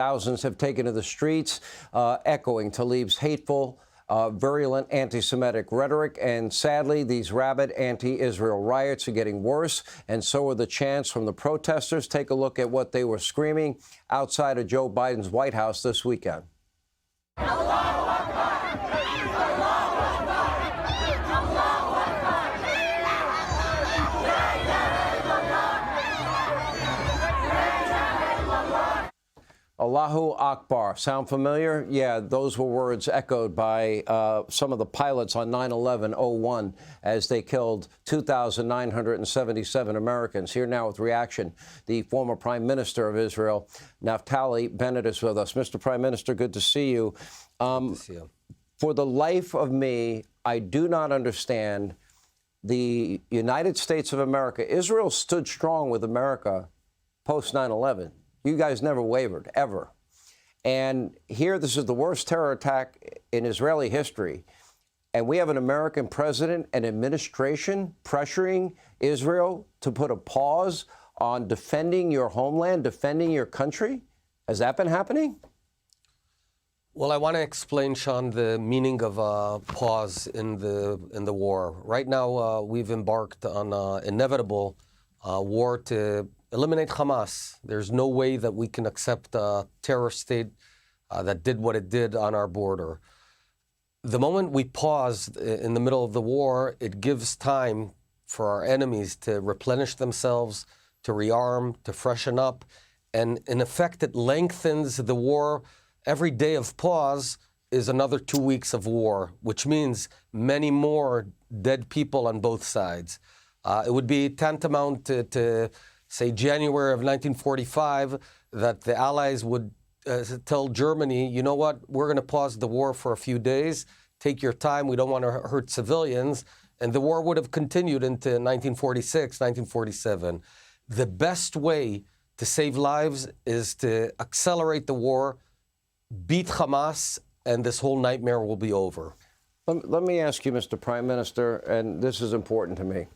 Thousands have taken to the streets, echoing Tlaib's hateful, virulent anti-Semitic rhetoric. And sadly, these rabid anti-Israel riots are getting worse, and so are the chants from the protesters. Take a look at what they were screaming outside of Joe Biden's White House this weekend. Allahu Akbar. Sound familiar? Yeah, those were words echoed by some of the pilots on 9/11/01 as they killed 2,977 Americans. Here now with reaction, the former Prime Minister of Israel, Naftali Bennett, is with us. Mr. Prime Minister, good to see you. Good to see you. For the life of me, I do not understand the United States of America. Israel stood strong with America post 9/11. You guys never wavered, ever. And here, this is the worst terror attack in Israeli history. And we have an American president and administration pressuring Israel to put a pause on defending your homeland, defending your country. Has that been happening? Well, I want to explain, Sean, the meaning of a pause in the war. Right now, we've embarked on an inevitable war to eliminate Hamas. There's no way that we can accept a terror state that did what it did on our border. The moment we pause in the middle of the war, it gives time for our enemies to replenish themselves, to rearm, to freshen up. And in effect, it lengthens the war. Every day of pause is another 2 weeks of war, which means many more dead people on both sides. It would be tantamount to say, January of 1945, that the Allies would tell Germany, you know what, we're going to pause the war for a few days, take your time, we don't want to hurt civilians, and the war would have continued into 1946, 1947. The best way to save lives is to accelerate the war, beat Hamas, and this whole nightmare will be over. Let me ask you, Mr. Prime Minister, and this is important to me.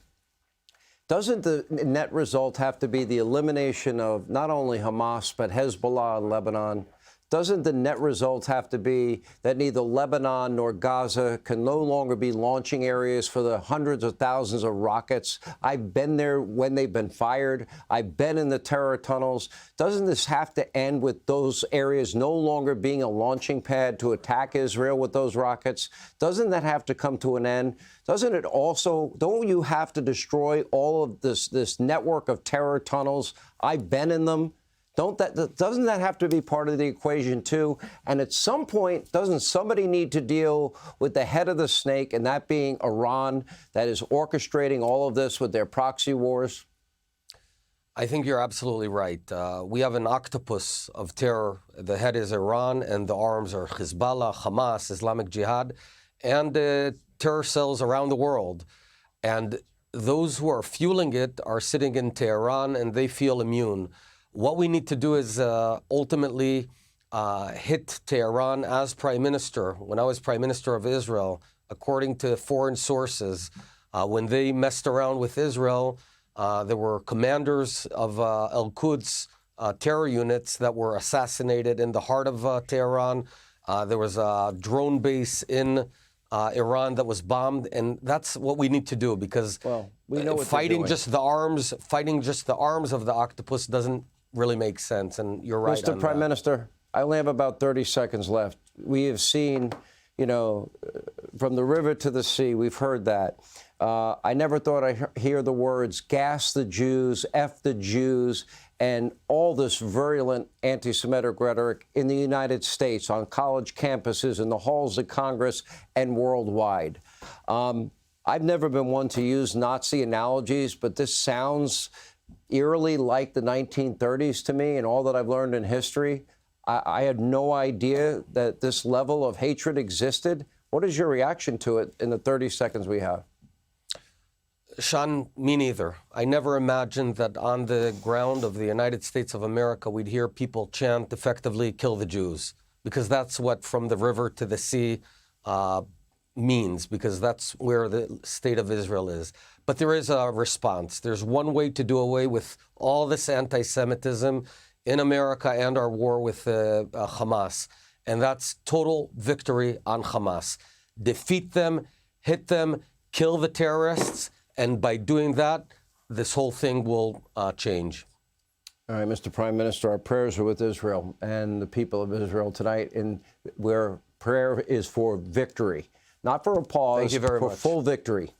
Doesn't the net result have to be the elimination of not only Hamas, but Hezbollah in Lebanon? Doesn't the net result have to be that neither Lebanon nor Gaza can no longer be launching areas for the hundreds of thousands of rockets? I've been there when they've been fired. I've been in the terror tunnels. Doesn't this have to end with those areas no longer being a launching pad to attack Israel with those rockets? Doesn't that have to come to an end? Doesn't it also, don't you have to destroy all of this network of terror tunnels? I've been in them. Doesn't that have to be part of the equation, too? And at some point, doesn't somebody need to deal with the head of the snake, and that being Iran, that is orchestrating all of this with their proxy wars? I think you're absolutely right. We have an octopus of terror. The head is Iran, and the arms are Hezbollah, Hamas, Islamic Jihad, and terror cells around the world. And those who are fueling it are sitting in Tehran, and they feel immune. What we need to do is ultimately hit Tehran. As Prime Minister, when I was Prime Minister of Israel, according to foreign sources, when they messed around with Israel, there were commanders of Al-Quds terror units that were assassinated in the heart of Tehran. There was a drone base in Iran that was bombed, and that's what we need to do, because we know what fighting just the arms of the octopus doesn't really make sense. And you're right. Mr. Prime Minister, I only have about 30 seconds left. We have seen, you know, from the river to the sea, we've heard that. I never thought I'd hear the words gas the Jews, F the Jews, and all this virulent anti-Semitic rhetoric in the United States, on college campuses, in the halls of Congress, and worldwide. I've never been one to use Nazi analogies, but this sounds eerily like the 1930s to me, and all that I've learned in history. I had no idea that this level of hatred existed. What is your reaction to it in the 30 seconds we have? Sean, me neither. I never imagined that on the ground of the United States of America, we'd hear people chant effectively, kill the Jews, because that's what from the river to the sea means, because that's where the state of Israel is. But there is a response. There's one way to do away with all this anti-Semitism, in America and our war with Hamas. And that's total victory on Hamas. Defeat them, hit them, kill the terrorists, and by doing that, this whole thing will change. All right, Mr. Prime Minister, our prayers are with Israel and the people of Israel tonight, and where prayer is for victory, not for a pause, Thank you very for much. full victory.